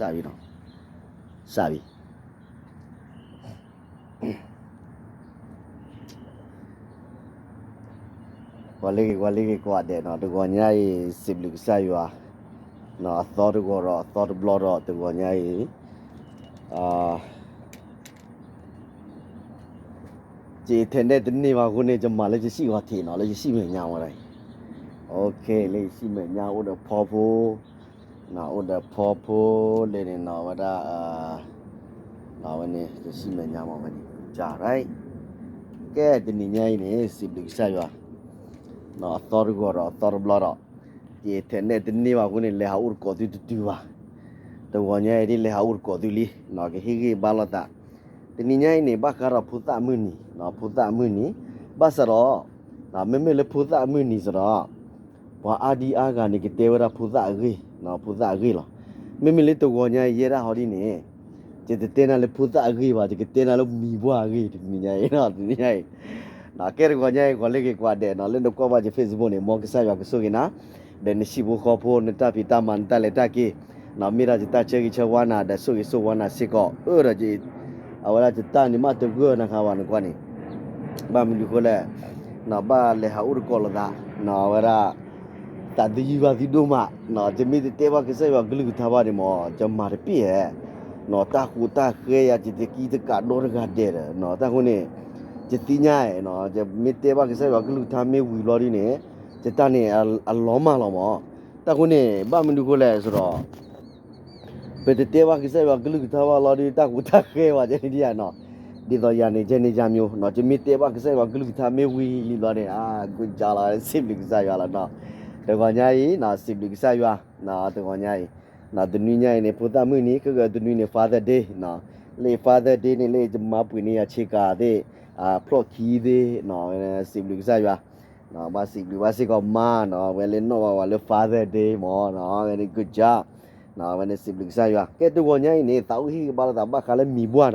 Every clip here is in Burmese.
sabi no sabi quality qua de no to go nyai sibli saywa no thought go ro thought blood ro to go nyai chỉ thế này tính đi vào cái này cho mà lấy chỉ hoạt thì nó lấy chỉ mình nhau rồi ok lấy chỉ mình nhau udah popo nào udah popo lên nó vào đó nào này chỉ mình nhau mà mình trả đấy cái tính nhảy này xịt được sao vậy nó tao rồi tao blood rồi chỉ thế này tính đi vào cái này lấy hậu có thứ thứ vào tôi gọi nhảy đi lấy hậu có thứ li nó cái bao ta Tininya ini bakara puta muni, na puta muni, basaro, na memele puta muni sara, wa adi aga ni kitewara puta agi, na puta agi lo. Memele tu gonya yera hari ni, jadi tena le puta agi ba, jadi tena le miwa agi tininya, na ker gonya gole ke kuade, na le doko ba je Facebook ni, mau kisah ya kesugi na, dan sibu kopo neta pita mantal leta ki, na mira jita cegi cawana, dan sugi suwana siko, je. Awalnya cerita ni mah tu gua nak kawan kau ni, bah mendukul le, na bah leha urkol dah, na awalnya tadi juga tidur mak, na jemi tewa kisah juga gelu thawa ni mo, jam marpi na tak ya jadi kita kador gader, na tak ni, jadinya na jemi tewa kisah juga gelu thame wilori ni, cerita ni lama, tak ni bah mendukul le surah. Tewa kisah wa gelu tawa lori tak utak ke wa jadi dia no di doya ni jenis jamyu no jemi tewa kisah wa gelu tame wi li lori gujala sibli kisah wa la no tegonyai na sibli kisah wa na tegonyai na dunia ini puta mu ni ke dunia ni father day no le father day ni le jema pu ni ya chika de plot ki de no sibli kisah wa no ba sibli wa si ko ma no we no wa le father day mo no very good job na when sibling saya ke tu gonya ini tahu hi bala tak bakal mibuan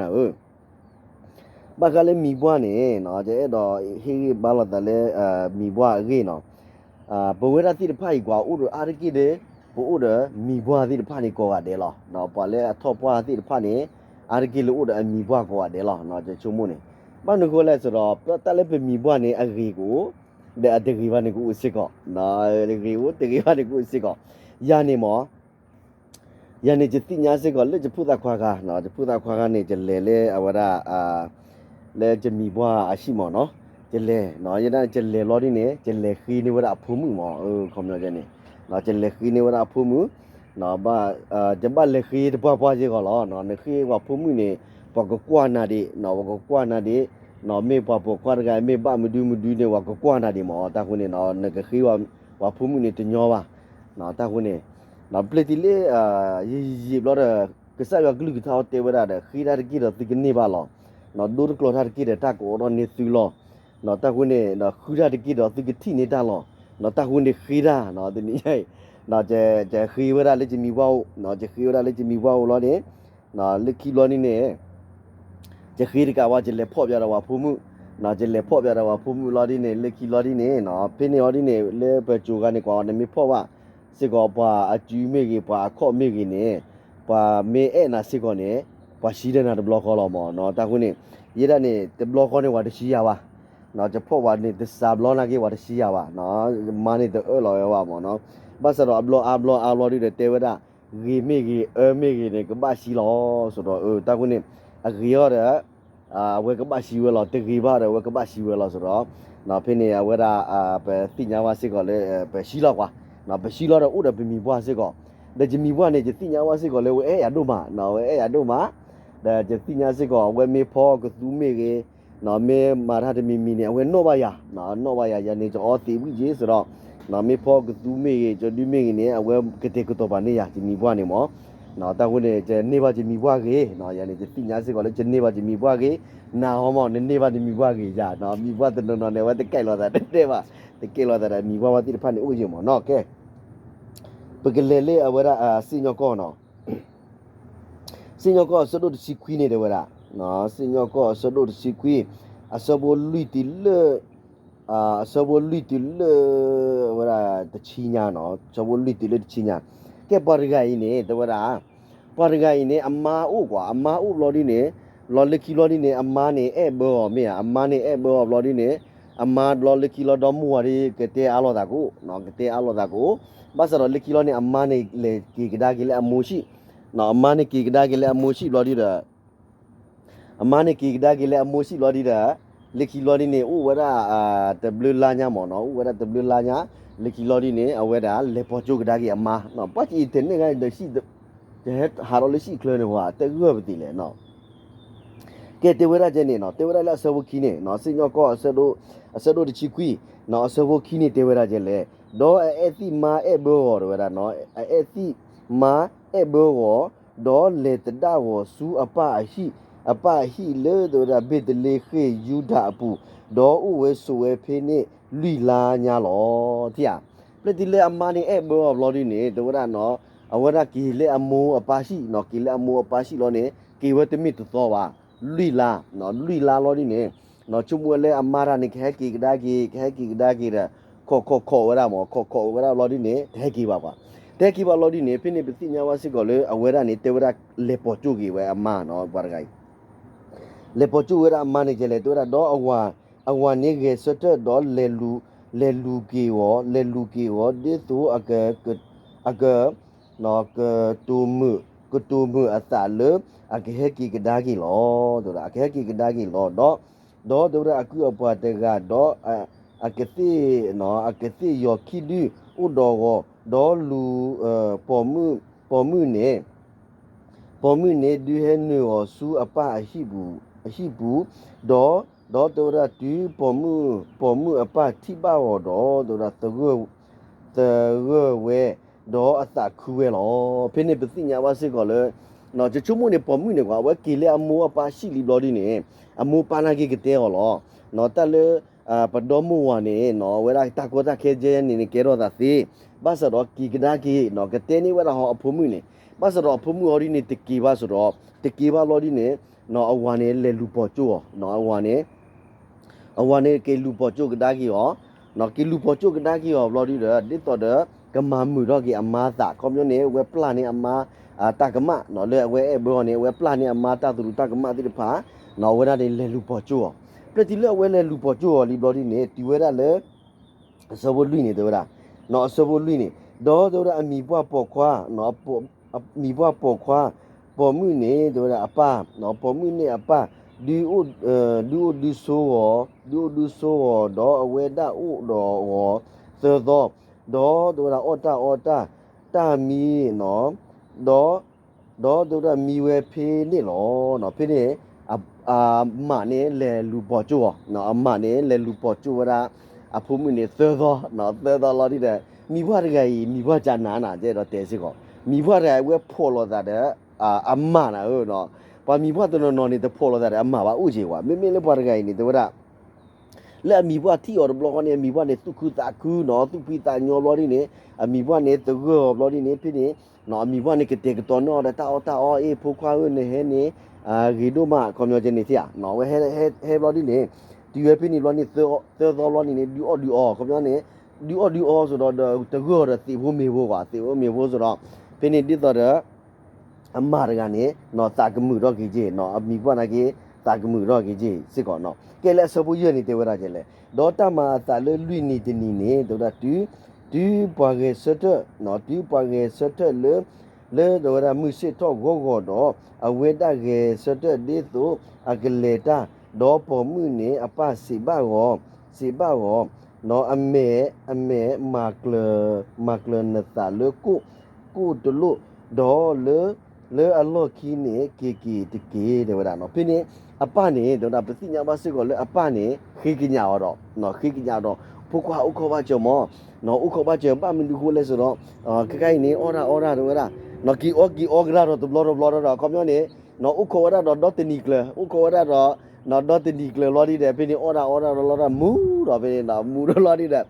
bakal mibuan ni na je do hi bala dale mibuan ge no bewera ti pai gwa uru arki de bu uru mibuan ti pai ni ko ga de lo na pa le thop pa ti pai ni arki lu uru mibuan ko ga de lo na je chumu ni ba nu ko le so do ta le pe mibuan ni agi ko de adegi ba ni ko usiko na agi ko de ba ni ko usiko ya ni mo yani jadi nyase ko le jeputa kwaga no jeputa kwaga ni jelle awara le jemi bwa ashimo no jelle no yana jelle lori ni jelle khi ni wara phumu mo khomyo je ni no jelle khi ni wara phumu no ba jamba le khi de bwa je ko lo no ne khi wa phumu ni ba ko kwa na di no ko kwa na di no me ba bo kwa ga me ba mu du ni wa ko kwa na di mo ta ku ni no ne khi wa phumu ni tinyo ba no ta ku ni na pletile ye blora kesa ga glu thao te wara da khira ki ro tikni ba lo na dur klo thar ki de ta ko ro ni su lo na ta hu ne na khira ki ro tikthi ni ta lo na ta hu ne khira na de ni ai na je khi wara le ji mi wa na je khi wara le ji mi wa lo ne na le ki lo ni ne je khi ka wa je le pho pya da wa phu mu na je le pho pya da wa phu mu lo ni ne le ki lo ni ne na phe ne lo ni ne le pe chu ga ne kwa ne mi pho wa siko pa aju me ki pa kho me ki ne pa me na siko ne pa shi de na de block lo mo no ta ku ni ye da ni de block ne wa de shi ya wa no je pho wa ni de sa block na ki wa de shi ya wa no ma ni de lo ya wa mo no ba sa ro block ri de te wa da gi me ki me ki ne ka ba shi lo so do ta ku ni a gi yo de we ka ba shi we lo te gi ba de we ka ba shi we lo so do no phe ni ya we da pe ti nya wa siko le pe shi lo kwa na ba shi lo da uda bimi bwa se ko da jimi bwa ne je tinya wa se ko le we ya do ma na we ya do ma da je tinya se ko we me pho ko tu me ge na me ma ra de mi ne we no ba ya ne jo o ti bu je so do na me pho ko tu me ge jo du me ge ne we ke te ko to ba ne ya jimi bwa ne mo na ta ko ne je ne ba jimi bwa ge na ya ne je tinya se ko le je ne ba jimi bwa ge na ho mo ne ba jimi bwa ge ja na mi bwa de no ne we te kai lo da de ba te ke lo da mi bwa ti pha ne u je mo no ke Pegelele awara sinyoko no sinyoko sodo si qui ne de wara no sinyoko sodo si qui asabo luiti le asabo luiti le wara de chinya no asabo luiti le chinya ke barga ini de wara ပါရဂိုင်နေအမာအိုကွာအမာအိုလော်ဒီနေလော်လကီလော်ဒီနေအမာနေအဲဘောမေအမာနေအဲဘောလော်ဒီနေအမာလော်လကီလော်တော်မူရီကတဲ့အလောတာကိုနော်ကတဲ့အလောတာကိုဘာစရောလကီလော်နေအမာနေလေကီကဒါကီလေအမိုရှိနော်အမာနေကီကဒါကီလေအမိုရှိလော်ဒီတာအမာနေကီကဒါကီလေအမိုရှိလော်ဒီတာလကီလော်ဒီနေဥဝရတဘလလာညာမော်နော်ဥဝရတဘလလာညာလကီလော်ဒီနေအဝဲတာလေပေါ်ချိုကဒါကီအမာနော်ပတ်ချီတဲ့နေကဒရှိတဲ့ဟာရောလရှိကလနေဟွာတက်ရပတိလေနော်ကဲတေဝရကျနေနော်တေဝရလာဆဝခီနေနော်စညောကောအစဒိုတချီကွီနော်ဆဝခီနေတေဝရကျလေဒေါ်အတိမာအဘောရဝရနော်အတိမာအဘောဒေါ်လေတဒါဝစူအပအဟိလေဒိုရဘစ်လေခေယူဒအပူဒေါ်ဥဝဲဆူဝဲဖေးနေလူလာညာလောတိယပလက်တီလေအမနီအဘောဘလော်ဒီနေဒေါ်ရနော်အဝရကီလေအမိုအပါရှိနော်ကီလေအမိုအပါရှိလောနေကီဝတမီတောပါလူလာနော်လူလာလောဒီနေနော်ချုံဝဲလေအမာရနေခဲကီကဒါကီရခေါ်ဝရမောခေါ်ဝရလောဒီနေတဲကီပါတဲကီပါလောဒီနေဖိနေပတိညာဝစီကောလေအဝရနေတေဝရလေပေါ်ကျူကီဝဲအမနော်ဘာဂိုင်လေပေါ်ကျူဝရအမနေကျလေတေဝရတော့အဝနေကေစတတော့လေလူကီဝဒီသူအကနော်ကတူမှုအတလေအကဟကီကဒါကီလောတို့အကဟကီကဒါကီလောတော့တို့ရအကူအပွားတကတော့အကတိနော်အကတိယောခီဒီဥတော်ဒေါ်လူပေါ်မှုနေဒီဟဲနေောဆူအပအရှိဘူးတော့တို့ရတူပေါ်မှုအပတိပါဝတော့တို့ရတရဝဲတော့အသခူဝဲလောဖိနေပတိညာဝစစ်ကောလေနော်ချချုံမနေပေါ်မှုနေကွာဝဲကီလေအမိုးအပါရှိလီဘလော်ဒီနေအမိုးပါနာကီကတဲ့ဟောလောနော်တက်လေပဒေါ်မူဝနေနော်ဝဲတာကောတာခဲကျဲနေနေကဲတော့တာစီဘာစတော့ကီကဒါကီနော်ကတဲ့နေဝဲတာဟောအဖုံမှုနေဘာစတော့အဖုံမှုဟောဒီနေတကီပါဆိုတော့တကီပါလော်ဒီနေနော်အဝါနေလေလူပေါ်ကျိုးနော်အဝါနေကေလူပေါ်ကျိုးကဒါကီဟောနော်ကေလူပေါ်ကျိုးကဒါကီဟောဘလော်ဒီတဲ့ဒီတော့တဲ့ကမမှုတော့ကီအမားတာကွန်မြူနေဝဲပလာနေအမားตากมะเนาะเลเวเอบเนี่ยเวปลาเนี่ยมาตาตุตากมะติผาเนาะเวดาเนี่ยเลลูปอจั่วปติเลเวเลลูปอจั่วลีบลอดีเนี่ยติเวดาเลสบลุยเนี่ยเดวดาเนาะสบลุยเนี่ยดอเดวดาอมีบัวปอควาเนาะมีบัวปอควาปอมือเนี่ยเดวดาอปาเนาะปอมือเนี่ยอปาดูโซดอเวดาอุดอเซดอดอเดวดาออตาตามีเนาะတော့တို့ရမီဝဲဖေးနေလောနော်ဖေးနေမနေလေလူပေါ်ကျိုးနော်အမနေလေလူပေါ်ကျိုးရအဖုံမနေသသောနော်သသောလာဒီတဲ့မိဘတကကြီးမိဘဂျာနာကျတော့တဲစစ်ကောမိဘရဝဲဖော်လို့တဲ့အမနာဟုတ်နော်ဘာမိဘတော်နော်နေတဖော်လို့တဲ့အမပါဥချေကွာမင်းလေးဘွားတကကြီးနေတို့ရလက်မိဘတီအော်ဘလော့ကနေမိဘနေသူခုတာကူနော်သူပိတာညောလောဒီနေမိဘနေတကောဘလော့ဒီနေဖြစ်နေနော်မိဘနေကတဲ့ကတော့နော်တာအေဖိုခွားနေဟဲနေဂီဒိုမာကွန်မြူနီတီနော်ဝဲဟဲဘလော့ဒီနေဒီဝဲဖြစ်နေလောနေသောလောနေဒီအော်ကွန်မြူနေဒီအော်ဆိုတော့တကောရတီဖို့မေဖို့ကွာတီဖို့မေဖို့ဆိုတော့ဖြစ်နေဒီတော့အမရကနေနော်တာကမှုတော့ကြီးကြီးနော်မိဘနာကြီးတာကမှုတော့ကြီးကြီးစစ်ကောနော်ကဲလဲဆပူရနေတေဝရကျလဲဒေါ်တမတာလွလွနေတနီနေဒေါ်တာတူပွားကေစတနော်တူပွားကေစတလေဒေါ်ရမှုစစ်တော့ဂောတော့အဝေတကေစတဒီသူအကလေတာဒေါ်ပေါ်မှုနေအပစီဘရောနော်အမေမာကလနတာလေကုတလို့ဒေါ်လေအလောခီနေကီတကေဒေဝရနော်ပြင်းအပနေဒေါ်တာပစီညာပါစစ်ကိုလေအပနေခိကညာတော့နော်ခိကညာတော့ဖုကွာဥခောပါကြောမောနော်ဥခောပါကြောပါမင်းဒီကိုလဲဆိုတော့ကိုင်းနေအော်ရာဒေဝရနော်ကီအောဂရာတော့ဘလောတော့ကွန်မြူနေနော်ဥခောရတော့ဒေါ်တနီကလဥခောရတော့နော်ဒေါ်တနီကလလော်ဒီတဲ့ပြင်းအော်ရာမူတော့ပြင်းတော့မူတော့လော်ဒီတဲ့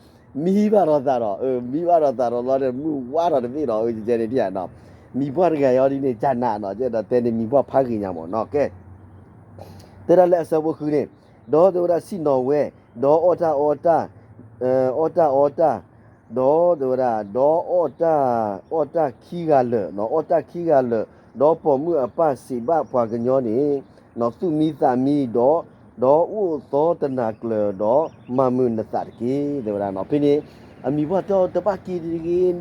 မိဘတော့သာတော့လော်တဲ့မူဝါတော့တပြည့်တော့ကျဲနေပြနော်မိဘရကရောဒီနေဂျာနာနော်ကျတော့တဲနေမိဘဖားခင်ညာမောနော်ကဲတဲ့လည်းအစဘခုနေဒေါ်တို့ရစီနော်ဝဲဒေါ်အော်တာဒေါ်တို့ရဒေါ်အော်တာခီကလေနော်အော်တာခီကလေ đó bỏ mưa apa si ba qua cái nhỏ này nó su mi sa mi đó đó u to tên là cờ đó mà mưa nó sạt kí rồi là nó phía này mi qua cho tập ba kí đi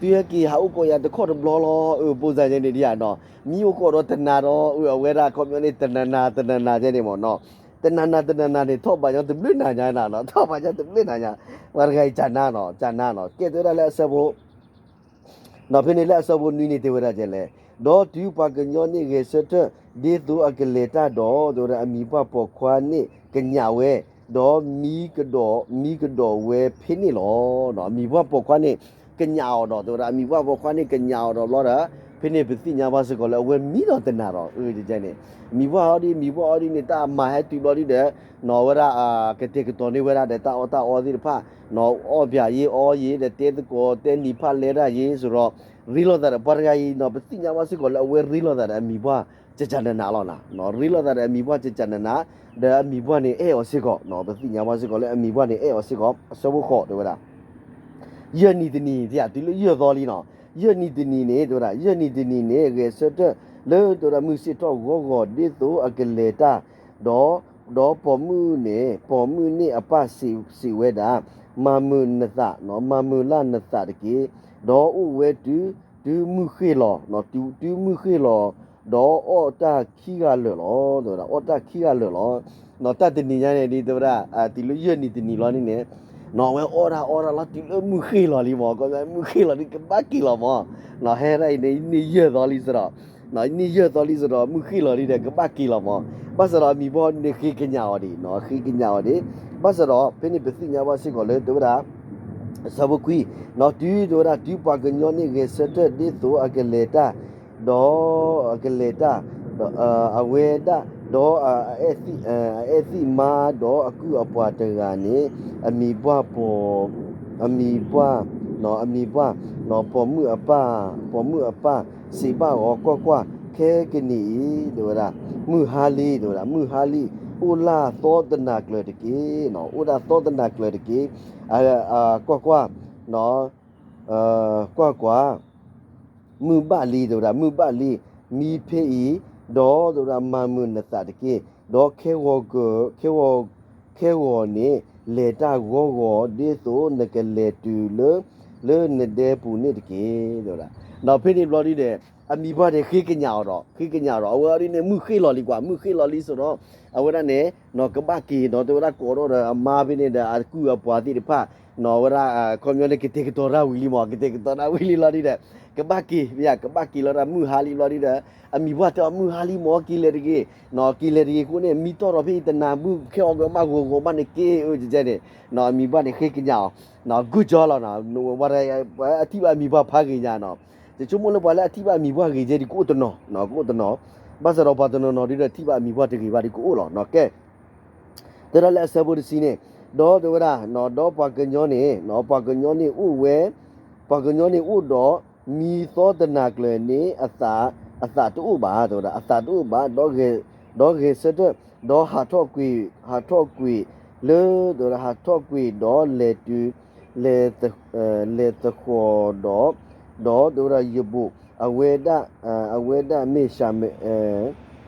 đưa kí hậu coi ya được khó được lo bố già như này nó mi u có đó tên là đó về ra có mấy tên là như này mà nó tên là này thọ bao nhiêu tụm lên này nó thọ bao nhiêu tụm lên này và cái chăn nó cái đó là sao bộ nó phía này là sao bộ nuôi này tiêu ra chứ đó tiêu ba cái nhỏ này cái sợi đi tu cái lệ ta đó rồi là mi ba bỏ qua này cái nhà về đó mi cái đó về phía này nó mi ba bỏ qua này cái nhà đó rồi là mi ba bỏ qua này cái nhà đó đó phía này phía nhà ba sẽ gọi là về mi đó tên nào chứ này mi ba đi này ta mà hay tùy bao đi để nó về ra cáiตัวนี้về ra để ta ở đi pha nó ở bia gì để tên có tên đi pha lấy ra gì rồi rilo da bargai no bestinya masih kalau we rilo da mi ba cecana na lo na no rilo da mi ba cecana na da mi ba ni osiko no bestinya masih kalau mi ba ni osiko sobu kho do da ye ni ni dia tu le ye do li no ye ni ni ne do da ye ni ni ne ge set le do da mu sit to go de to akeleta do po mu ni apa si we da ma mu na sa no ma mu la na sa de ki đó u về tu mu khi lo nó tu mu khi lo đó ở ta khi ga lửa lo rồi là ở ta khi ga lửa lo nó ta tin nhá này đi đâu ra thì lúc giờ đi tin lo này nó về ở ra là thì mu khi lo đi mà có cái mu khi lo đi cái bát kỳ lo mà nó hay đây này ni giờ đó đi rồi nó ni giờ đó đi rồi mu khi lo đi để cái bát kỳ lo mà bây giờ là mi bỏ đi khi cái nhà đi nó khi cái nhà đi bây giờ đó bên này bên nhà ba sẽ gọi lên đâu ra sao quý nó tuy rồi là tuy ba cái nhóm này cái set đi tu cái leta đó cái leta aware đó esi ma đó aku apa terani ami ba nó bỏ mưa apa si ba qua cái này rồi là mưa hali ula to tên là cờ kì nó ula to tên là cờ kì qua nó qua mưa ba li rồi là mưa ba li mi phi đó rồi là mà mưa nát sát kì đó kêu nè lệ ta go đi số nè cái lệ tu lơ nè để phụ nè kì rồi là nó phi đi lo đi để mi ba để khi cái nhà đó ở đây nè mưa khi lo đi số đó ở đây nè nó cái ba kỳ nó tôi đã có đó là mà bên này là cứ ở qua thì pha nó ra con nhớ cái cái to ra Willy mà cái to ra Willy lo đi đấy cái ba kỳ bây giờ cái ba kỳ lo ra mưa hali lo đi đấy mi ba cho mưa hali mà kỳ lệ cái nó kỳ lệ cái cũng nè mi to rồi thì na mưa khéo cái mà go ban này cái chứ này nó mi ba này khi cái nhà nó good job là nó qua đây thì ba mi ba phá cái nhà nó thì chúng mình bảo là thì ba mi ba cái gì cũng tốt nó bây giờ bắt đầu nó đi ra thì ba mi ba thì cái ba đi cũng ổn nó cái thế là sao bữa xin nè đó rồi ra nó đó ba cái nhỏ này u về ba cái nhỏ này u đó mi so tên nạc lên nè asa tu ba rồi đó cái sẽ đó hạt thọ quỷ lơ rồi là hạt thọ quỷ đó lệ tự khó đó rồi là yubu aweda me shame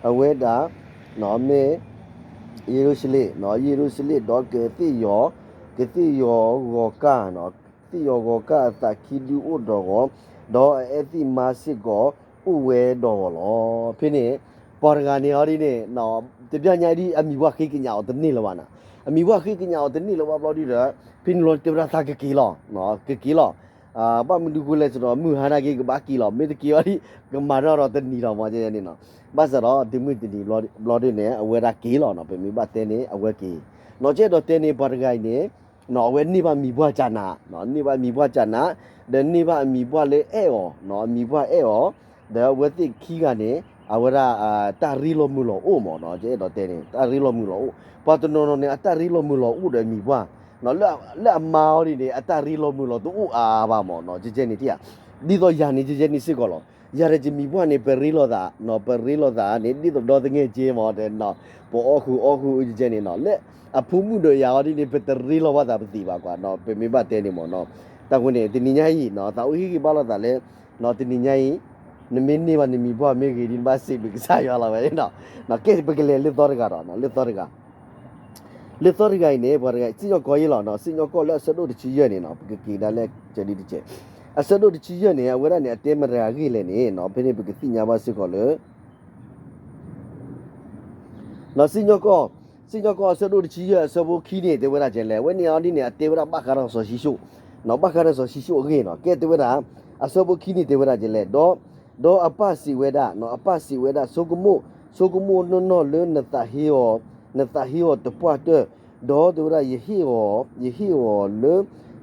aweda nó me Jerusalem đó cái tí yo goka ta kidu u đó eti masi go uwe đó lo phía này pargani hari này nó tiếp theo nhảy đi ami wa khi cái nhau tính này là bạn à ami wa khi cái nhau tính này là bao đi đó pin lo tiếp ra ta cái kilo nó cái kilo ba mình đi lên rồi mưa hana cái ba kilo mấy cái kilo đi cái mà nó tính này là mà vậy này nó bây giờ đó thì mình thì lo đi nè ở ra kilo nó phải mình bắt tên này ở kì nó chết đó tên này pargai này nó về ni ba mi bua chana nó ni ba mi bua chana đến ni ba mi bua le nó mi bua để về thì khi cái này ở ra ta rilo mulo mà nó chết đó tên này ta rilo mulo bắt đầu nó này ta rilo mulo để mi bua nó là màu đi này ta rilo mulo tu ba mà nó chết này thì đi đó giờ này chết này xí cái lo giờ này mi bua này perilo da này đi đó tiếng nghe chết mà để nó bỏ khu chết này nó lẽ phun đồ giàu đi để petri lo bắt đầu đi vào qua nó phải mấy bát tiền mà nó ta quên này thì nhảy nó tao ý cái bao là lẽ nó thì nhảy နမင်းနေပါနေမိဘမေကြီးဒီပါစီဘကစားရလာပဲနော်ကဲဘကလေလက်တော်ကတော့နော်လက်တော်ကနေဘာကစီညကိုရလာနော်စီညကိုလက်စတို့တချီရနေနော်ဘကကီဒါလက်ကျဒီတချေအစတို့တချီရနေဝရနေအတဲမရာကြီးလေနေနော်ဖိနေဘကစီညာပါစီကိုလေနော်စီညကိုအစတို့တချီရအစဘခီနေတဲ့ဝရကျလဲဝနေအောင်ဒီနေအတဲဝရဘခါရောဆိုရှိရှုနော်ဘခါရောဆိုရှိရှုအကြီးနော်ကဲတဲဝရအစဘခီနေတဲ့ဝရကျလဲတော့အပစီဝဒနော်အပစီဝဒဆိုကမိုနော်လေနတဟီယောတပွားတဲ့တော့ဒူရာယဟီယော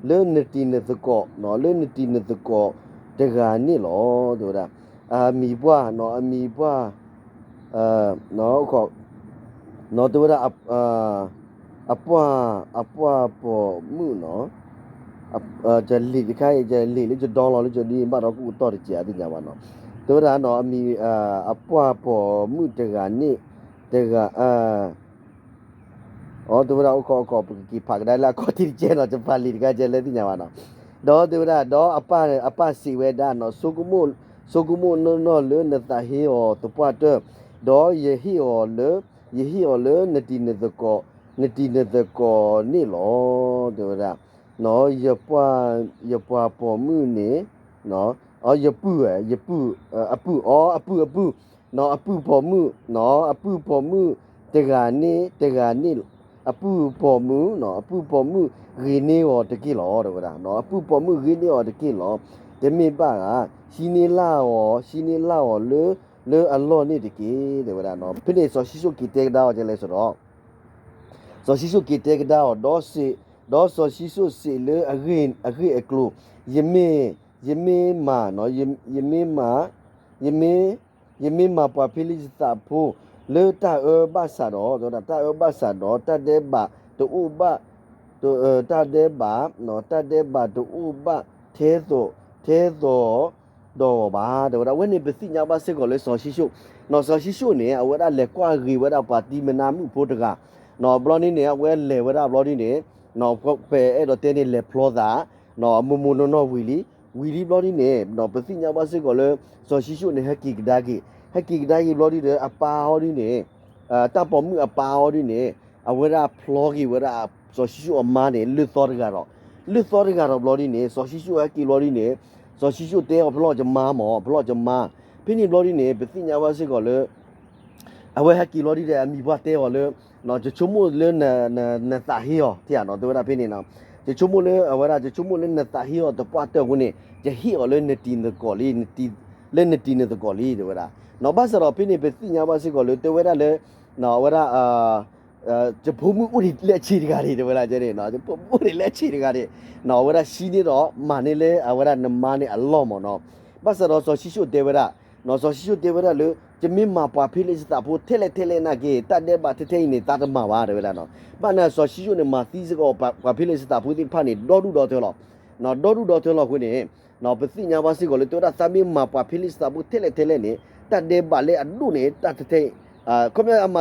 လေနတီနသကောနော်လေနတီနသကောတဂာနိလောဒူရာအမီဘွားနော်နော်ခေါနော်ဒူရာအပွားပေါ်မှုနော်ဂျယ်လီဒီခိုင်ဂျယ်လီလေဂျဒေါ်လာလေဂျဒီမတော့ကူတော်ကြတယ်ကြပါနော်ဒူရာနော်အမီအပွားပေါ်မှုတဂာနိတဂာ哦，对不啦？我搞不给拍个来啦，搞点钱咯，就拍里个钱来听见嘛喏。đó对不啦？đó apa si weda no sukumu no le na ta hi o to pa de đó ye hi o le na ti na de ko ni lo对不啦？no ye pa po mu ni no ye pu apu no apu po mu te ga niအပူပေါ်မှုနော်အပူပေါ်မှုရင်းနေရောတကိလောတော့ဗျာနော်အပူပေါ်မှုရင်းနေရောတကိလောဒီမိပါကရှင်းနေလာရောလေအလောနေတကိတယ်ဗျာနော်ဖိနေဆိုရှိစုကီတက်ဒါကြလဲဆိုတော့ဆိုရှိစုကီတက်ဒါတော့ဆိုရှိစုစီလေအရင်အကလုယမေမာနော်ယမေမာပွားဖိလိစတာဖို့လေတာဘာစာတော့တာဘာစာတော့တတဲ့ဘာတူဘာတတဲ့ဘာနော်တတဲ့ဘာတူဘာသေးတော့တော့ဘာတော့ဝင်းနေပစီညာဘာစစ်ကိုလေစောရှိရှုနော်စောရှိရှုနေအဝရလေကွာရီဝရပါတီမနာမှုဖို့တကနော်ဘလော်နေနေဝဲလေဝရဘလော်နေနေနော်ပဲအဲ့တော့တင်းနေလေဖလောသာနော်မမနော်ဝီလီဘလော်နေနေနော်ပစီညာဘာစစ်ကိုလေစောရှိရှုနေဟကီကဒါကီဟကီကဒါကီဘလော်ဒီအပါဟောဒီနေတာပေါ်မှုအပါဟောဒီနေအဝရဖလောကီဝရစောရှိရှုအမားနေလွတ်တော်ကတော့ဘလော်ဒီနေစောရှိရှုဟကီလော်ဒီနေစောရှိရှုတဲဘလော့ဂျမာမောဘလော့ဂျမာဖိနေဘလော်ဒီနေပစီညာဝါစစ်ကိုလေအဝဲဟကီလော်ဒီတဲ့အမီဘွားတဲဟောလေနော်ချုံမိုလေနတာဟီယောတဲ့နော်တို့ရဖိနေနော်ချုံမိုလေအဝရချုံမိုလေနတာဟီယောတပွားတဲ့ဝင်နေဂျဟီယောလေနတီနကောလီနတီနကောလီတို့ရနော်ဘာစရောဖိနေပစီညာဝါစစ်ကိုလေတဲဝရလေနော်ဝရဂျပူမှုဥဒီလက်ချီတကားတွေဝရကျတဲ့နော်ဂျပူမှုတွေလက်ချီတကားတွေနော်ဝရရှိနေတော့မာနေလေအဝရနမနေအလောမောနော်ဘာစရောဆိုရှိရှုတေဝရနော်ဆိုရှိရှုတေဝရလေဂျမင်မာပွားဖိလိစတာဖို့ထဲလေနာကေတတ်တဲ့ဘာထဲနေတာတမပါတယ်ဝရနော်ဘာနာဆိုရှိရှုနေမှာသီးစကောပွားဖိလိစတာဖို့ဒီဖာနေဒေါ်ဒူဒေါ်တယ်လို့နော်ဒေါ်ဒူဒေါ်တယ်လို့ခွနေနော်ပစီညာဘာစီကိုလေတော်တာသမီမာပွားဖိလိစတာဖို့ထဲလေနေတတ်တဲ့ဘာလေအဒုနေတတ်တဲ့ကွန်မြအမ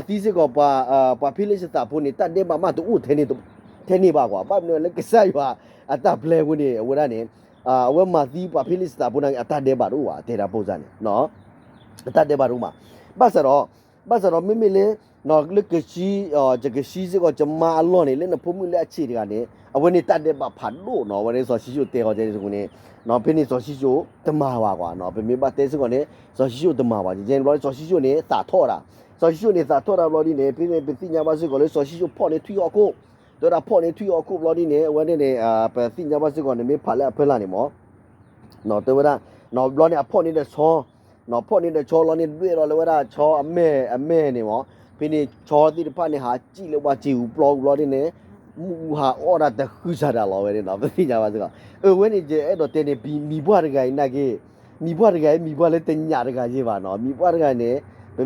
သီးစကောပွားဖိလိစတာဖို့နေတတ်တဲ့ဘာမတူထဲနေပါကွာဘာမလဲကစားရွာအတပလဲဝင်နေဝရနေဝဲမာသီးပွားဖိလိစတာဖို့နေအတတဲ့ဘာတို့ဟာတေတာပုံစံနေနော်အတတဲ့ဘာတို့မှာဘာစရောမိလေနော်လကရှိဂျကရှိစကောဂျမာအလောနေလေနဖုံမှုလက်အခြေတွေကနေအဝဲနေတတ်တဲ့ဘာဖတ်လို့နော်ဝဲနေဆိုရှိရှိတဲဟောတဲ့စကုန်နေနော်ဖိနေဆိုရှိရှိတမာပါကွာနော်ပြမေပါတဲစကုန်နေဆိုရှိရှိတမာပါဂျန်လောဆိုရှိရှိနေသာထော့တာဆိုရှိရှိနေသာထော့တာလောဒီနေပြနေပစီညာပါစကောလေဆိုရှိရှိဖော့နေထွီအောင်ကိုတော့ဖော့နေထွီအောင်ကိုလောဒီနေဝဲနေပစီညာပါစကောနေမေဖာလက်ဖဲလာနေမောနော်တေဝရနော်လောနေဖော့နေတဲ့ဆောနော်ဖော့နေတဲ့ချောလောနေတွေ့တော့လေဝရချောအမဲနေမောဖိနေချောတိတဖာနေဟာကြည့်လို့ပါကြည့်ဘူးဘလောဒီနေမူဟာအော်ရတဲ့ခူးစားတာလောပဲနော်ပစီညာပါစကောဝဲနေကျအဲ့တော့တင်းနေပြီးမိဘွားတကယ်နာကေမိဘွားလည်းတင်ညာတကယ်ရေးပါနော်မိဘွားတကယ်နေ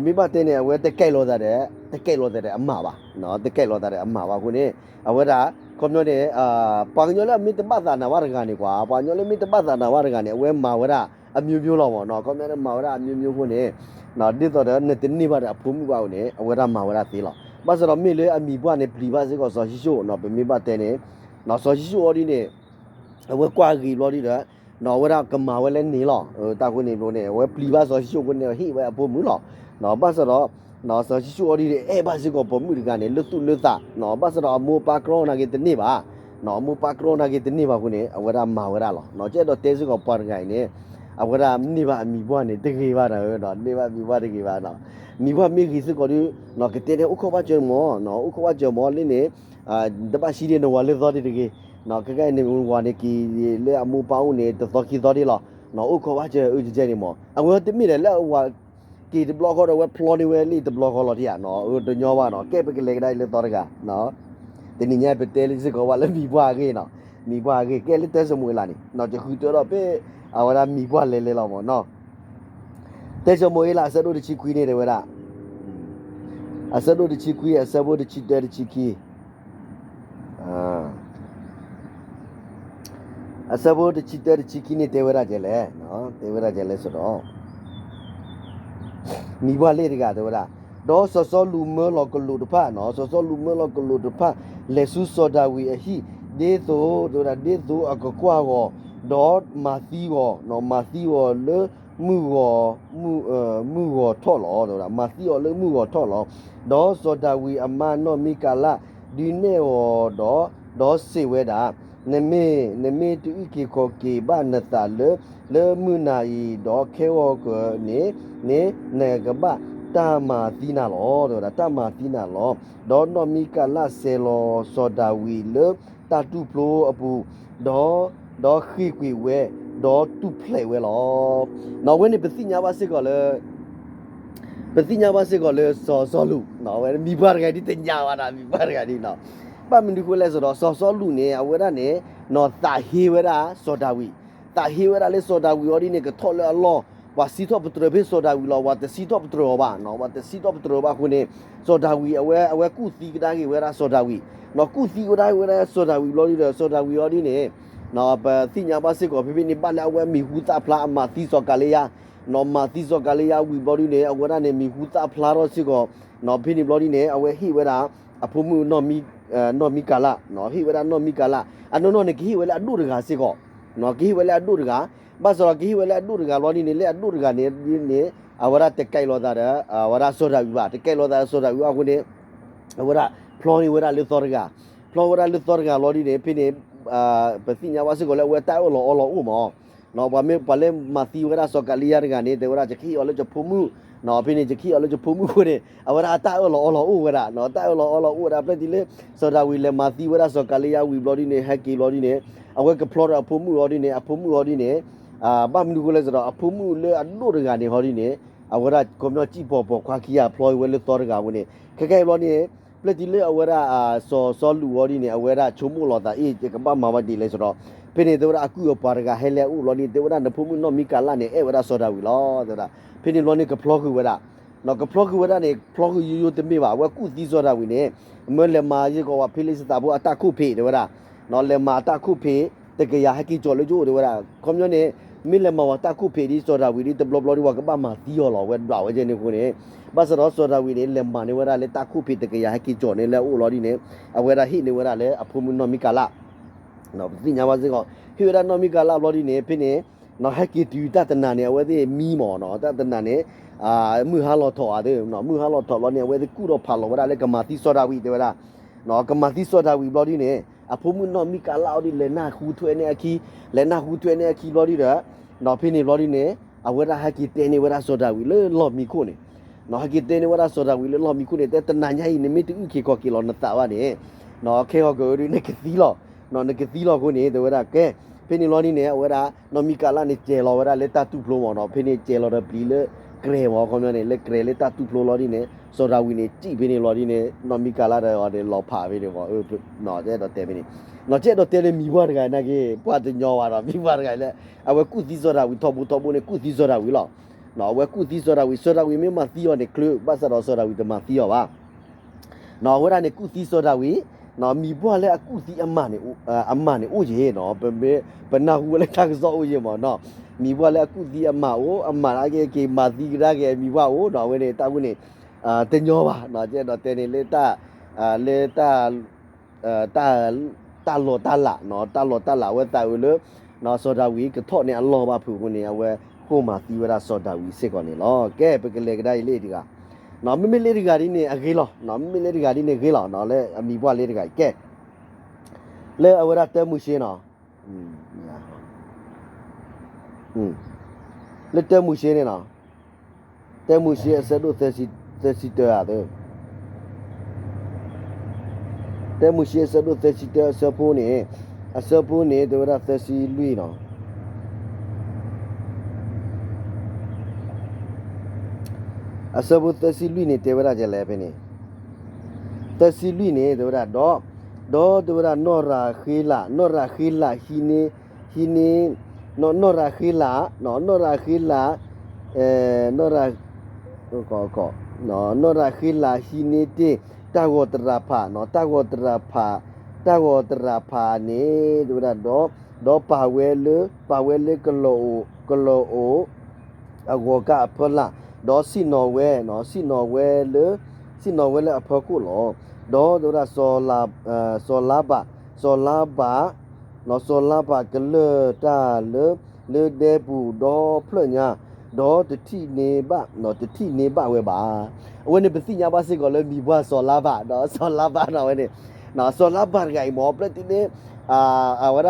မိဘတင်းနေဝဲတကဲ့လောတဲ့အမပါနော်တကဲ့လောတဲ့အမပါခုနေအဝဲတာကွန်မြူနေပန်ညောလမိတပတ်သာနာဝရကနေကွာပန်ညောလမိတပတ်သာနာဝရကနေအဝဲမာဝရအမျိုးလောက်ပေါ့နော်ကွန်မြူနေမာဝရအမျိုးခုနေနော်ဒီတော့တဲ့တင်းနေပါတဲ့အဖုံးမှုပါဦးနေအဝဲတာမာဝရသေးလောက်ဘာစတော့မိလေအမီဘွားနေပလီပါစကောဆောရှိရှိနော်မိဘတင်းနေနော်ဆောရှိရှိအော်ဒီနေအဝဲကွာကြီးလော်ဒီတော့ နော်ဝရကမာဝဲလဲနေလောတာခွနေလို့နေဝဲပလီပါဆိုရှိုကနေဟိဝဲအပေါ်မူလောနော်ပတ်စတော့နော်ဆိုရှိုဒီအဲဘာစီကိုပေါ်မူဒီကနေလွတ်လွတ်တာနော်ပတ်စတော့မိုပါကရောနာကေတနေပါနော်မိုပါကရောနာကေတနေပါခုနေအဝရမာဝရလောနော်ကျတော့တဲစကိုပေါ်ကိုင်နေအဝရနေပါအမီဘွားနေတကေပါတော့နေပါမီဘွားတကေပါနော်မီဘွားမိခိစကိုဒီနော်ကတဲ့ဥခဘကျမောနော်ဥခဘကျမောလင်းနေတပါရှိတဲ့နော်ဝါလေသောတကေနော်ကဲနေဝါနေကီလေအမှုပေါင်းနေတော့ကီတော်ဒီလောနော်ဥခဘကျဥကျနေမောအဝတမိတယ်လက်ဝါကီဒီဘလော့ကတော့ဝက်ဖလော်ဒီဝဲလီဒီဘလော့ကတော့ဒီနော်တညောပါနော်ကဲပကလေကတိုင်းလေတော်တကနော်ဒီညပတဲလီစကောဝါလေမီဘွားကေနော်မီဘွားကေကဲလေတဲစမွေလာနေနော်တခုတော့ပဲအဝရမီဘွားလေလေလောမောနော်တဲစမွေလာဆဒိုတချီခွီနေတယ်ဝရအဆဒိုတချီခွီအဆဘိုတချီတဲတချီခီအဆဘိုတချီတဲတချီခီနေတေဝရကျလဲနော်တေဝရကျလဲဆိုတော့မိဘလေးတွေကတေဝရတော့စောစောလူမလောကလူတဖာနော်စောစောလူမလောကလူတဖာလက်ဆူစောဒဝီအဟိဒေသောဒေသောအကကွာကိုဒေါ်မာသီကိုနော်မာသီကိုလေမှုကိုထော့လောတော့မာသီကိုလေမှုကိုထော့လောဒေါ်စောဒဝီအမနောမိကာလာဒီနေဟောတော့စေဝဲတာနမေတူကေခိုကေဘာနတာလေမှုနာဤတော့ခဲဝကနေကဘာတာမာတိနာလောတော့တာမာတိနာလောဒေါ်နောမီကာလာဆေလောစောဒဝီလေတာတူပလိုအပူဒေါ်ခိကွေဝဲဒေါ်တူဖလေဝဲလောနော်ဝဲနေပတိညာပါစစ်ကောလေပတိညာပါစစ်ကောလေစောလူနော်ဝဲမိဘရကဒီတင်ညာပါတာမိဘရကဒီနော်ပတ်မီကိုလဲဆိုတော့စောလူနေအဝဲရနေနော်တာဟီဝဲတာစောဒဝီတာဟီဝဲတာလေစောဒဝီော်ဒီနေကထော်လဲလောဝါစီတော့ပထရဘေစောဒဝီလောဝါတစီတော့ပထရဘာနော်ဝါတစီတော့ပထရဘာခုနေစောဒဝီအဝဲကုစီကဒါကြီးဝဲတာစောဒဝီနော်ကုစီကဒါဝဲတာစောဒဝီလောဒီစောဒဝီော်ဒီနေနော်ပတိညာပါစစ်ကိုဖိဖိနေပါလဲအဝဲမီဟူတာဖလာအမသီစောကလေးယာနော်မာသီစောကလေးယာဝီဘော်ဒီနေအဝဲရနေမီဟူတာဖလာတော့စစ်ကိုနော်ဖိနေဘော်ဒီနေအဝဲဟိဝဲတာအဖုမှုနော်မီကာလာနော်ဟိဝဲတာနော်မီကာလာအနော်နေကိဝဲလာအဒုရကစစ်ကိုနော်ကိဝဲလာအဒုရကဘာစောကိဝဲလာအဒုရကလော်ဒီနေလေအဒုရကနေအဝရတက်ကိုက်လောတာအဝရစောရဝီပါတက်ကိုက်လောတာစောရဝီအခုနေအဝရဖလော်နီဝဲလာလေစောရကဖလော်ဝဲလာလေစောရကလော်ဒီနေဖိနေပတိညာဝါစကိုလည်းဝဲတိုင်လောဥမောနော်ဘာမေပလဲမသီဝရစောကလီယာရကနေတေဝရချခီအော်လချဖုမှုနော်ဖိနေချခီအော်လချဖုမှုကိုနေအဝရတိုင်လောဥဝရနော်တိုင်လောဥဝရပလက်ဒီလေစောဒဝီလေမသီဝရစောကလီယာဝီဘလော်ဒီနေဟက်ကီလော်ဒီနေအဝဲကဖလော်ရဖုမှုလော်ဒီနေအဖုမှုလော်ဒီနေဘာမလူကိုလဲဆိုတော့အဖုမှုလေအဒိုရကနေဟော်ဒီနေအဝရကွန်မြကြည့်ပေါ်ခွာခီယာဖလော်ဝဲလေတော်ရကဝင်နေခဲလော်နေပလက်ဒီလေအဝရစောလူဝေါ်ဒီနေအဝရချုံမို့လောတာအေးကပမာဝဒီလေဆိုတော့ဖိနေတော့အခုရပါရကဟဲလေဦးလောနေတေဝရနဖုမှုနော်မီကာလာနေအဲဝရစောတာဝီလောဆိုတာဖိနေလောနေကဖလော့ကူဝရနော်ကဖလော့ကူဝရနေဖလော့ကူယူတမေပါဝကုသီစောတာဝီနေမလဲမာရေကောဖိလိစတာဘောအတခုဖေတယ်ဝရနော်လဲမာတခုဖေတကရဟကီကြော်လို့ကျိုးတယ်ဝရကွန်မြူနေမိလဲမာဝတခုဖေဒီစောတာဝီဒီတဘလဘလဒီဝကပမာသီယောလောဝဲဘလာဝဲနေခုနေဘာစရောစောဒဝီနေလေမာနေဝရလေတခုဖိတကရဟကီကြောနေလေအိုလော်ဒီနေအဝရဟိနေဝရလေအဖုမနောမီကာလာနော်ပညာဝါစကောဟိဝရနောမီကာလာလော်ဒီနေဖိနေနော်ဟကီတူတတနာနေဝဲဒီမီမောနော်တတနာနေမှုဟာလောထော်အတဲ့နော်မှုဟာလောထော်လောနေဝဲဒီကုတော့ဖာလောဝရလေကမာတိစောဒဝီတေဝရနော်ကမာတိစောဒဝီလော်ဒီနေအဖုမနောမီကာလာအော်ဒီလေနာခူထွဲနေအခီလေနာခူထွဲနေအခီလော်ဒီရနော်ဖိနေလော်ဒီနေအဝရဟကီတေနေဝရစောဒဝီလေလော်မီကိုနေနော်ဟကိတေနေဝရစောဒဝီလောမီခုနေတဲ့တနာညာနေမီတူခေကောကီလောနတာဝါနေနော်ခေဟောကိုရီနေကသီလောနော်နေကသီလောကိုနေတဲ့ဝရကဲဖိနေလောနီနေဝရနော်မီကာလာနေကျဲလောဝရလက်တတူဖလိုမောနော်ဖိနေကျဲလောရပလီလေဂရေမောကောနေလေဂရေလက်တတူဖလိုလောဒီနေစောဒဝီနေကြည့်ဖိနေလောဒီနေနော်မီကာလာတဲ့လောဖာဖိနေကောနော်တဲ့တော့တဲဖိနေနော်ကျဲတော့တဲလေမီဘွားတကနာကေပွားတညောပါတော့မီဘွားတကလည်းအဝကုသီစောဒဝီထောဘူးနေကုသီစောဒဝီလောနော်ဝဲကုသီစောဒဝီမသီယောနေကလဘာစရောစောဒဝီတမသီယောပါနော်ဝဲရနေကုသီစောဒဝီနော်မီဘွားလဲအကုသီအမနေအိုရေနော်ဘနာဟူလဲခါစောအိုရေမောနော်မီဘွားလဲအကုသီအမအကေမသီကရကေမီဘွားနော်ဝဲနေတာဝနေတညောပါနော်ကျတော့တဲနေလေတာလောတာလာနော်တာလောတာလာဝဲတာဝဲလေ နော်စောတာဝီကတော့နေအလောပါဖူကိုနေအဝဲကိုမာတီဝရစောတာဝီစစ်ကောနေလောကဲပကလေကဒိုင်လေးဒီကနော်မမလေးဒီကဒီနေအခေးလောနော်မမလေးဒီကဒီနေခေးလောနော်လေအမီဘွားလေးဒီကကဲလေအဝရတဲမှုရှင်းနော်လက်တဲမှုရှင်းနေနော်တဲမှုရှင်းအစတို့သက်စီတဲရတယ်တဲမှုရှင်းအစတို့သက်စီတဲအစဖို့နေအစဖို့နေဒဝရသက်စီလွီနော်အစဖို့သက်စီလွီနေတဲဝရကြလဲပဲနေသက်စီလွီနေဒဝရတော့ဒဝရနောရာခေလာဟီနေနောရာခေလာနောရာခေလာနောရာကောနောရာခေလာဟီနေတဲ့တာဝတရာဖာနော်တာဝတရာဖာနေဒဝရတော့ပါဝဲလေကလိုအိုအဝကဖလာတော့စီနော်ဝဲလေအဖကုလောတော့ဒဝရစောလာဘာနော်စောလာဘာကလေတာလေဒေဘူးတော့ဖလညာတော့တတိနေပါနော်တတိနေပါဝဲပါအဝနေပစီညာပါစစ်ကောလေမိဘွားစောလာဘာနော်စောလာဘာနော်ဝဲနေနော်စောလာဘာကအိမောပလက်တိနေဝရ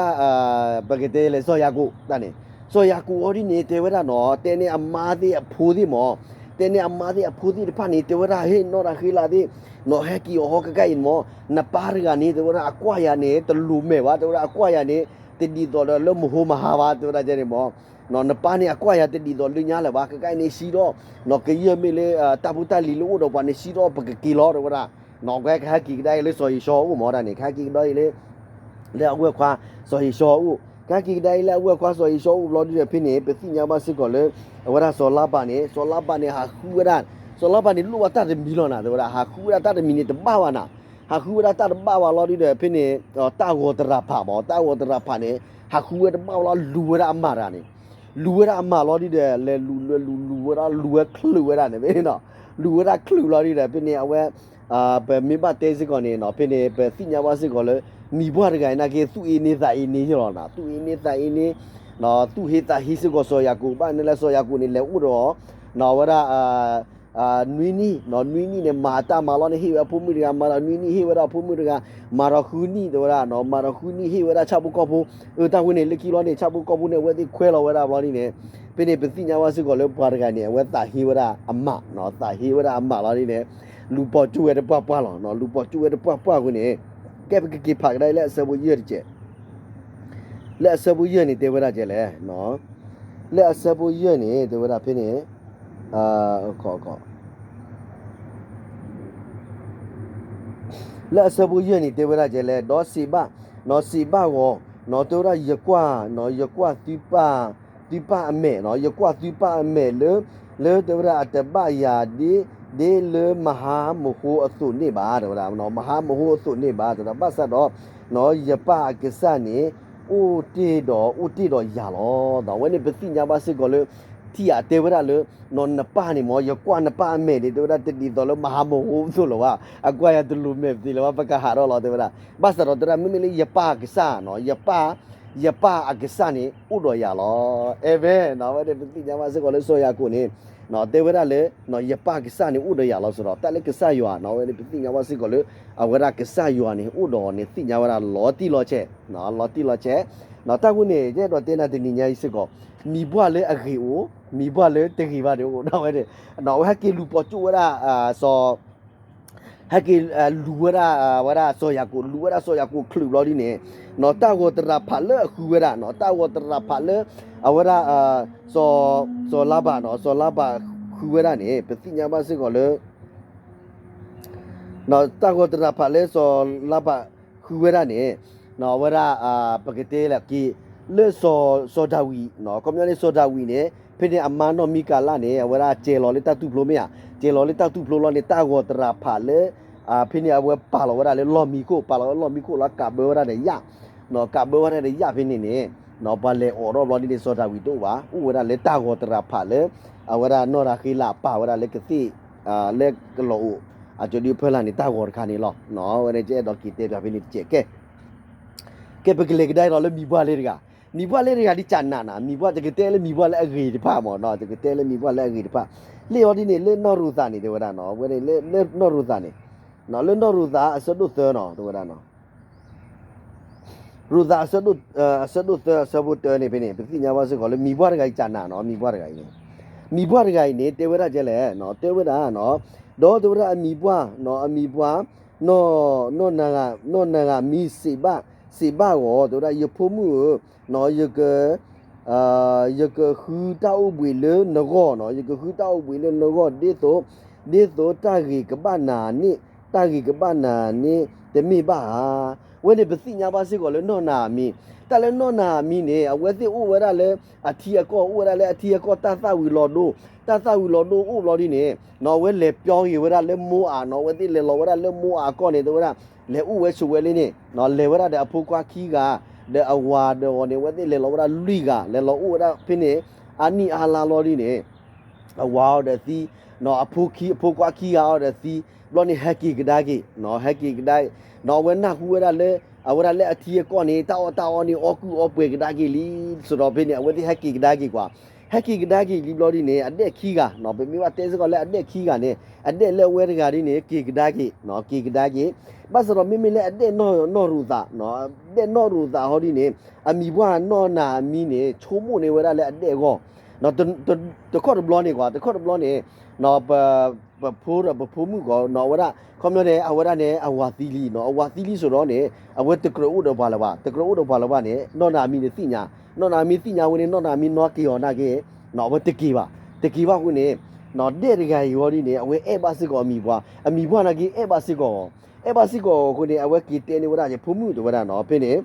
ပကတဲ့လေစောယာကိုတန်းနေစောယာကိုအော်ဒီနေတဲ့ဝရနော်တဲနေအမားဒီအဖိုးဒီမောတဲနေအမားဒီအဖိုးဒီဖာနေတဲ့ဝရဟေနော်ရာခိလာဒီနော်ဟက်ကီဟောကကအိမောနပါရကနေတဲ့ဝရအကွာယာနေတလူမဲဝါတဲ့ဝရအကွာယာနေတဒီတော်လမဟိုမဟာဝါတဲ့ဝရကျနေမောနော်နပါနေအကွာယာတဒီတော်လူညာလေဝါကကိုင်းနေရှိတော့နော်ကရမေလေတပူတလီလို့တော့ဘာနေရှိတော့ပကကီလောတော့ဝရနော်ကဲခါကီတိုင်းလေဆိုရရှောဦးမောတာနေခါကီတိုင်းလေအဝဲခွာဆိုရရှောဦးခါကီတိုင်းလေအဝဲခွာဆိုရရှောဦးလောဒီဖြစ်နေပစီညာမစစ်ကောလေဝရစောလာပါနေဟာခူရန်စောလာပါနေလူဝတာမီလောနာတော့ဟာခူရတာမီနေတပါဝနာဟာခူရတာပါဝလောဒီဖြစ်နေတာဝတရာဖာမောတာဝတရာဖာနေဟာခူရတပါဝလူရအမရာနေလူရအမလောဒီလေလူရခလူရနေပဲနော်လူရခလူလောဒီဖြစ်နေအဝဲဘယ်မိဘတဲစစ်ကောနေနော်ဖြစ်နေပဲစီညာဝစစ်ကောလေမိဘရကိုင်နာကေသူအင်းနေတာအင်းနေရောနာသူအင်းနေတာအင်းနေနော်သူဟေတာဟိစကောဆိုယာကူပါနေလဲဆိုယာကူနေလဲဥရောနော်ဝရနွီနီနေမာတာမာလောနေဟိဝဖုမီရမာနွီနီဟိဝရဖုမီရမာရခူနီတော့ရနော်မာရခူနီဟိဝရချပုကောဖုတာဝင်နေလကီလောနေချပုကောဖုနေဝဲဒီခွဲလောဝရဘောနေနေပြနေပစီညာဝစစ်ကောလေပါရကနေဝဲတာဟိဝရအမနော်တာဟိဝရအမလောနေနေလူပေါ်ကျွဲတဲ့ပွားလောနော်လူပေါ်ကျွဲတဲ့ပွားကိုနေကဲပကီဖာကတိုင်းလဲဆဘူရကျလက်ဆဘူရနေတေဝရကျလဲနော်လက်ဆဘူရနေတေဝရဖြစ်နေခေါ်လက်ဆဘူရနေတေဝရကျလဲတော့စီဘဝနော်တို့ရကွာတီပါအမေနော်ရကွာတီပါအမေလေတေဝရအတဘယာဒီလေမဟာမဟုအစုနေပါတော့နော်မဟာမဟုအစုနေပါတော့ပတ်ဆက်တော့နော်ယပကိစ္စနေဥတီတော်ရလောတော့ဝနေပစီညာပါစစ်ကောလေတီအတေဝရလေနော်နပါနေမောယကွာနပါအမေဒီတေဝရတတိတော်လေမဟာမဟုဆိုလောအကွာရတလူမေဒီလောပကဟာရောလောတေဝရပတ်ဆက်တော့တရမမလေးယပကိစ္စနော်ယပအကိစ္စနေဥတော်ရလောအေဘဲနော်ဝနေပစီညာပါစစ်ကောလေဆိုရကိုနေနော်တေဝရလေနော်ယပကိစ္စနေဥဒရလောဆိုတော့တက်လေကိစ္စယောနော်ဝဲတိညာဝစစ်ကိုလေအဝရကိစ္စယောနေဥတော်နေတိညာဝရလောတိလောချက်နော်လောတိလောချက်နော်တကုနေကျတော့တင်းနာတင်းညာစစ်ကိုမိဘွားလေအခေအိုမိဘွားလေတေခိပါတဲ့ကိုနော်ဝဲတဲ့နော်ဟက်ကီလူပေါ်ကျူဝရဆောဟက်ကီလူဝရဝရဆောယာကိုလူဝရဆောယာကိုခလူလောဒီနေနော်တကောတရာဖာလေခူဝရနော်တကောတရာဖာလေအဝရစောလာဘာနော်စောလာဘာခူဝရနေပတိညာပါစစ်ကိုလေနော်တကောတရာဖာလေစောလာဘာခူဝရနေနော်ဝရပကတဲ့လကီလေစောဒါဝီနော်ကွန်မြူနတီစောဒါဝီနေဖိနေအမန်နော်မီကာလာနေဝရကျေလောလေတတူဖလိုမရကျေလောလေတတူဖလိုလောနေတကောတရာဖာလေဖိနေအဝပါလောဝရလေလောမီကိုပါလောမီကိုလာကဘဝရနေရနော်ကဘဝရနေရဖိနေနေနော်ဘာလေအော်ရောဘလော်ဒီစောတာဝီတို့ပါဥဝရလေတာဂောတရာဖာလေအဝရနောရာခိလာပါဝရလေကတိလေကလောအကြဒီဖလာနေတာဂောခါနေလောနော်ဝရကျဲတော့ကီတေပြဖိနေကျဲကဲပကလေကဒိုင်ရောလေမိဘလေးတက mi bua le ga di chana na mi bua de te le mi bua le agri di pha mo no de te le mi bua le agri di pha le yo di ne le no ru sa ni de wada no we le no ru sa ni no le no ru sa so do so no de wada no ru sa so do so bu te ni pe ni pi nya ba so ko le mi bua de ga chana no mi bua de ga ni mi bua de ga ni te wada je le no te wada no do de wada mi bua no mi bua no na ga mi si ba wo de wada ye pho mu no ye ke ye ke khu ta u bui le no go no ye ke khu ta u bui le no go de to ta gi ka ba na ni te mi ba we ne bi nya ba si ko le no na mi ta le no na mi ne a we si u we da le a thi a ko ta sa wi lo do u lo di ne no we le pyo yi we da le mo a no we ti le lo we da le mo a ko ne do we da le u we su we le ni no le we da de a phu kwa ki ga de awa de ne we ti le lo we da lui ga le lo u da phi ne ani a la lo di ne awa de si no a phu kwa ki ga de si lo ni haki ga gi no haki ga no we na hu we da le a we da le a thi ko ni ta ni o ku o pwe ga gi li so do phi ne we ti haki ga gi kwa haki ga gi li lo di ne a de ki ga no pe mi wa te se ko le a de ki ga ne a de le we ga di ne ki ga gi no ki ga gi ba so mi le a de no ru sa no de no ru sa ho di ne a mi bwa no na mi ne chu mu ne we da le a de go no to ko blo ne kwa to ko blo ne no pa pho mu go no we da ko myo ne a we da ne a wa ti li no a wa ti li so do ne a we te kro u do ba la ba ne no na mi ne ti nya no na mi ti nya we ne no na mi no ki yo na ke no we te ki ba ku ne no de ga yo di ne a we e ba si ko mi bwa na ki e ba si ko ku ne a we ki te ne we da je pho mu do we da no pe ne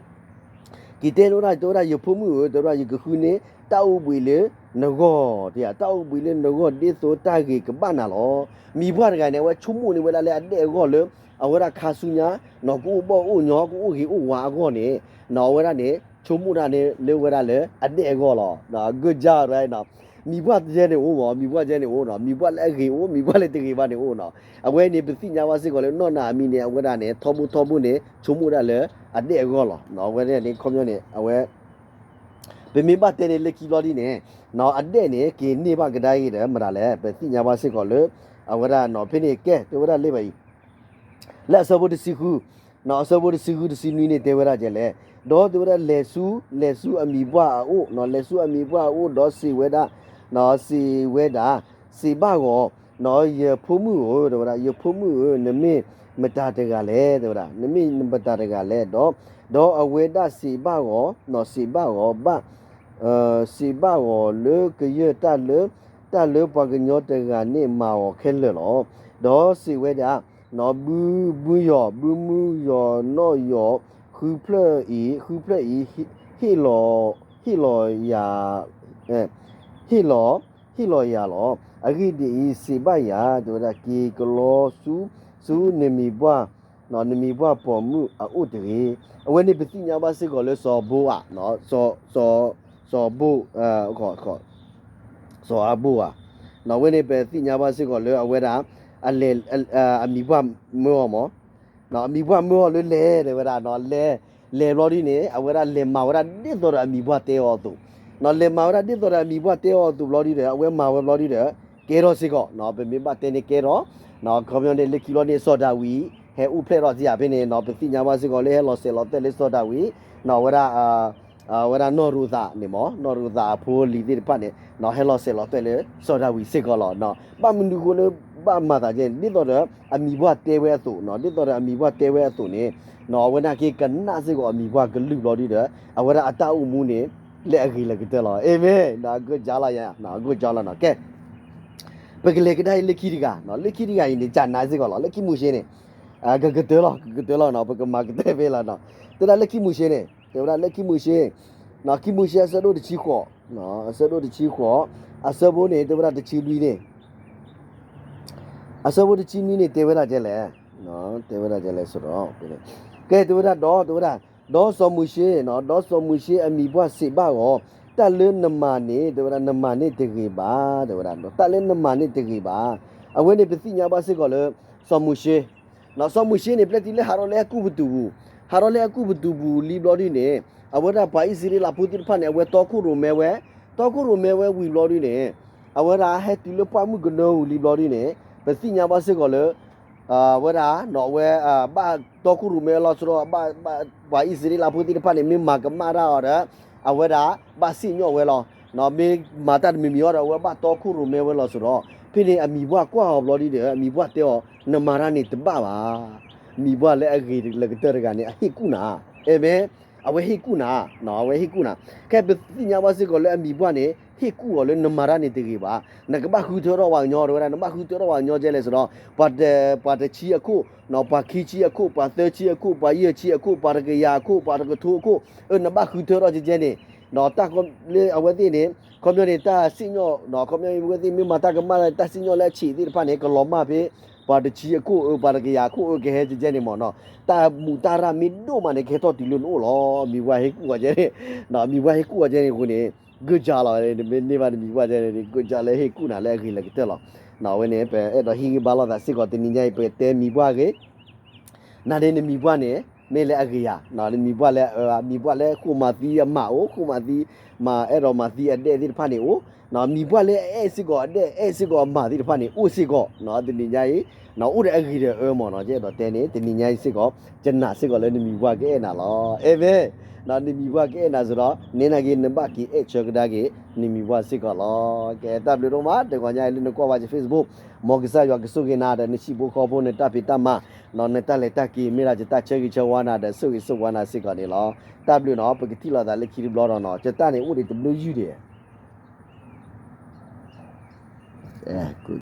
ki te no da do da ye pho mu do da ye ku ne ta u bui le no go ti ya ta u bui le no go de so ta ki ka ba na lo mi bwa ga ne we chu mu ne we la le a de go le a we da kha su nya no ku bo u nyo ku u ki u wa go ne no we da ne chu mu da ne le we da le a de go lo na good job right now มีบวชเจนี่โอ้บ่มีบวชเจนี่โอ้เนาะมีบวชและกีโอ้มีบวชและตะกีบานี่โอ้เนาะအဝဲနေပသိညာဝါစစ်ကိုလည်းနော်နာအမိနေအဝဲတာနေထောမှုနေချုံမှုတာလည်းအတဲ့ကောလောနော်အဝဲနေခေါမျိုးနေအဝဲဗမေဘတဲ့နေလက်ကြီးလော်ဒီနေနော်အတဲ့နေကေနေဘကဒိုင်းတယ်မတာလဲပသိညာဝါစစ်ကိုလည်းအဝဲတာနော်ဖိနေကဲတေဝရလေးပါကြီးလက်ဆဘဒစီခုနော်ဆဘဒစီခုတစီနွီနေတေဝရကျလဲတော့တေဝရလက်စုအမိဘွားအိုနော်လက်စုအမိဘွားအိုတော့စီဝဲတာနော်စီဝဲတာစီဘကောနော်ရဖုံမှုဟိုတော့ရဖုံမှုနမေမတာတကလည်းတော့နမေမတာတကလည်းတော့အဝေဒစီဘကောနော်စီဘကောဘစီဘကောလေကရတလေပကညောတကနေမာခဲလေလောတော့စီဝဲတာနော်ဘူးယောနော်ယောခုဖလီဟီလောယာဟီလောယာလောအဂိဒီစီဘယာတို့ဒါကီကလောစုနေမီဘွားနော်နေမီဘွားပေါ်မှုအုတ်တေအဝဲနေပတိညာပါစစ်ကိုလဲစောဘိုးอ่ะနော်စောဘိုးခေါ်စောအဘိုးอ่ะနော်ဝဲနေပတိညာပါစစ်ကိုလဲအဝဲတာအလေအမီဘွားမောမောနော်အမီဘွားမောလဲတဲ့ဝဲတာနော်လဲလော်ဒီနေအဝဲတာလေမာဝဲတာတစ်တော်အမီဘွားတဲဟောသူနော်လေမာဝဲတာတစ်တော်အမီဘွားတဲဟောသူလော်ဒီတယ်အဝဲမာဝဲလော်ဒီတယ်ကေရောစစ်ကောနော်ပမေဘတဲနေကေရောနော်ခေါမျိုးနေလက်ကီလိုနေစောတာဝီဟဲဥဖလက်တော့စီရဖင်းနေနော်ပတိညာမစစ်ကောလေဟဲလော်ဆယ်လော်တက်လေစောတာဝီနော်ဝရဝရနော်ရူသာနေမောနော်ရူသာဖိုးလီတိပတ်နေနော်ဟဲလော်ဆယ်လော်တက်လေစောတာဝီစစ်ကောလောနော်ပမနူကိုလေပမတာကျဒီတော့အမီဘွားတဲဝဲဆိုနော်ဒီတော့အမီဘွားတဲဝဲဆိုနေနော်ဝနာကေကနာစစ်ကောအမီဘွားဂလူလော်ဒီတဲ့အဝရအတာဥမှုနေလက်အကြီးလက်ကတဲ့လောအေးမေနာကိုကြားလာရနော်ကိုကြားလာနော်ကဲပကလေကဒိုင်လက်ခီဒီကနော်လက်ခီဒီကရင်ကြာနာစစ်ကောလောလက်ခီမှုရှင်းနေကကတဲလောနော်ပကမာကတဲပဲလာနော်တဲလက်ခီမှုရှင်းနေတဲလက်ခီမှုရှင်းနော်ခီမှုရှင်းဆဒိုတချီခေါ်နော်ဆဒိုတချီခေါ်အဆဘိုနေတဲတချီလူနေအဆဘိုတချီနီနေတဲကျလဲနော်တဲကျလဲဆိုတော့ကဲတဲတော့စောမှုရှင်းနော်တော့စောမှုရှင်းအမိဘွားစေဘကောတက်လင်းနမနေတဲနမနေတကေပါတဲတက်လင်းနမနေတကေပါအဝဲနေပသိညာပါစစ်ကောလဲစောမှုရှင်းနော်စောမှုရှင်းနေပလက်တီလဲဟာရောလဲကုဘတူဘူးလီဘလော်ဒီနေ အဝဒဘာဤစီရီလာပူတိဖာနေဝဲတော့ခုရုမဲဝဲတော့ခုရုမဲဝဲဝီလော်ဒီနေအဝဒဟဲတီလပွားမှုကနောလီလော်ဒီနေပစီညာပါစစ်ကောလေဝဒနော်ဝဲဘာတော့ခုရုမဲလောဆိုတော့ဘာဤစီရီလာပူတိဖာနေမမကမာရာရအဝဒဘာစီညောဝဲလောနော်မေမာတတ်မီမီရောဝဲဘာတော့ခုရုမဲဝဲလောဆိုတော့ဖိနေအမီဘွားကွာလော်ဒီနေအမီဘွားတဲ့နမာရာနေတပါပါมีบ่และอะกีเลกเตอร์กันเนี่ยฮิกุนาเอเบအဝဲဟိကုနာနော်အဝဲဟိကုနာကဲပညာပါစစ်ကိုလည်းအမိဘွားနေဟိကုကိုလည်းနမရနေတကြီးပါနကဘခုတော်တော့ဝါညောတော့နမခုတော်တော့ဝါညောကျဲလဲဆိုတော့ပါတချီအခုနော်ပါခီချီအခုပါသချီအခုပါရချီအခုပါရကရအခုပါရကထုအခုနမခုတော်တော့ကျဲနေနော်တာကလေအဝဲတဲ့နေကွန်မြူနတီတာစညောနော်ကွန်မြူနတီမြမတာကမတာစညောလဲချီဒီဖာနေကလောမဖေပါတချီအခုပါရကရအခုကဲကျဲနေမော်နော်တာမူတာရာမီဒိုမနေခေတော့ဒီလိုနို့လောမီဝါဟေကူကကျဲနော်မီဝါဟေကူကကျဲကိုနေဂကြလာတယ်နေပါမီဝါကျဲဂကြလဲဟေကူနာလဲခိလဲကတဲ့လောနော်ဝနေပဲအဲ့တော့ဟီဘာလာတာစစ်ကတင်ညိုင်ပဲတဲမီဘွားကေနာတဲ့မီဘွားနေမဲလဲအကေယာနော်မီဘွားလဲခုမသီးအမအိုခုမသီးမအဲ့တော့မသီးအတဲ့ဒီဖာနေအိုနော်မီဘွားလဲအဲ့စစ်ကအတဲ့အဲ့စစ်ကအမသီးဖာနေအိုစစ်ကနော်တင်ညိုင်နော်ဦးတဲ့အကြီးတဲ့မော်နော်ကျတော့တဲနေတင်ညိုင်းစစ်ကောကျနာစစ်ကောလည်းနေမီဘွားကဲနာလောအေးပဲနော်နေမီဘွားကဲနာဆိုတော့နေနာကြီးနံပါတ်ကြီးအချောကဒါကြီးနေမီဘွားစစ်ကောလောကဲတပ်လို့တော့မတကွန်ကြိုင်လည်းကွာပါချ Facebook မော်ကစားရွာကစုကနာတဲ့နေရှိဖို့ခေါ်ဖို့နဲ့တပ်ပိတမနော်နဲ့တက်လက်တက်ကြီးမိလာချတက်ချေကြီးချဝနာတဲ့စုစုဝနာစစ်ကောနေလောတပ်လို့နော်ပကတိလာတာလက်ခီဘလောတော့နော်ကျတနေဦးတွေ W တယ်အဲ